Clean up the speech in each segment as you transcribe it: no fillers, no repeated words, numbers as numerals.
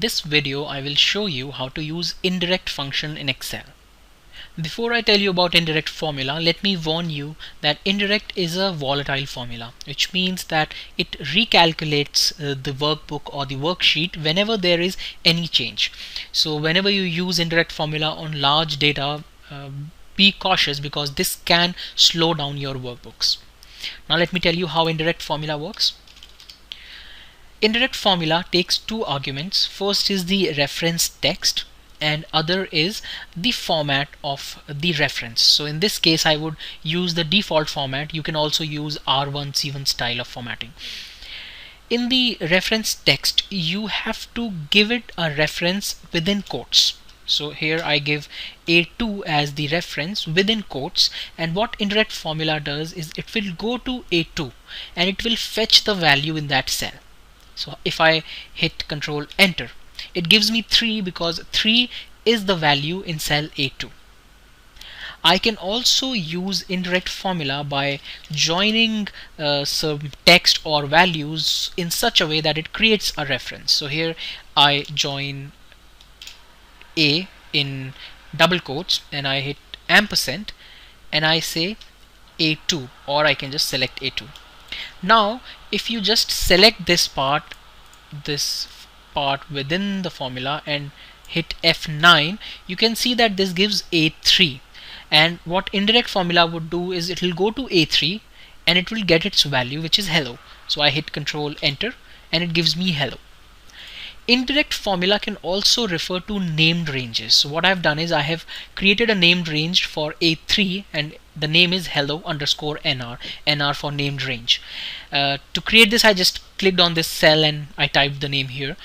this video I will show you how to use indirect function in Excel. Before I tell you about indirect formula, let me warn you that indirect is a volatile formula, which means that it recalculates the workbook or the worksheet whenever there is any change. So whenever you use indirect formula on large data, be cautious because this can slow down your workbooks. Now let me tell you how indirect formula works. Indirect formula takes two arguments. First is the reference text and other is the format of the reference. So in this case I would use the default format. You can also use R1 C1 style of formatting. In the reference text you have to give it a reference within quotes. So here I give A2 as the reference within quotes, and what indirect formula does is it will go to A2 and it will fetch the value in that cell. So if I hit Control Enter, it gives me 3 because 3 is the value in cell A2. I can also use indirect formula by joining some text or values in such a way that it creates a reference. So here I join A in double quotes and I hit ampersand and I say A2, or I can just select A2. Now if you just select this part within the formula and hit F9, you can see that this gives A3, and what indirect formula would do is it will go to A3 and it will get its value, which is hello. So I hit Control Enter and it gives me hello. Indirect formula can also refer to named ranges. So what I've done is I have created a named range for A3 and the name is hello underscore nr, nr for named range. To create this I just clicked on this cell and I typed the name here,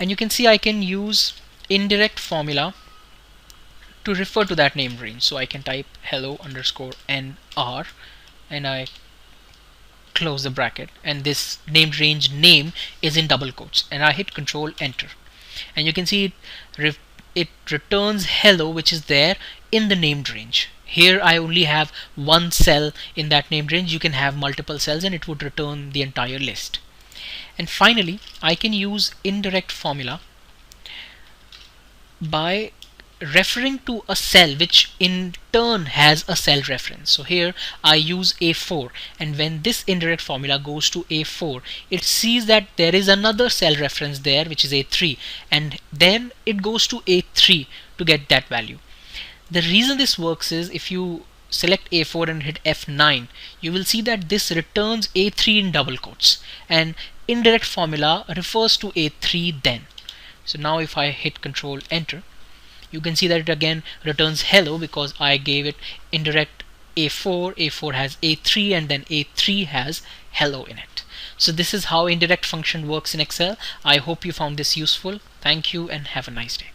and you can see I can use indirect formula to refer to that named range. So I can type hello underscore nr and I close the bracket, and this named range name is in double quotes, and I hit Control Enter and you can see it returns hello, which is there in the named range. Here I only have one cell in that named range. You can have multiple cells and it would return the entire list. And finally I can use indirect formula by referring to a cell which in turn has a cell reference. So here I use A4, and when this indirect formula goes to A4 it sees that there is another cell reference there which is A3, and then it goes to A3 to get that value. The reason this works is if you select A4 and hit F9, you will see that this returns A3 in double quotes, and indirect formula refers to A3 then. So now if I hit Control Enter, you can see that it again returns hello because I gave it indirect A4, A4 has A3, and then A3 has hello in it. So this is how indirect function works in Excel. I hope you found this useful. Thank you and have a nice day.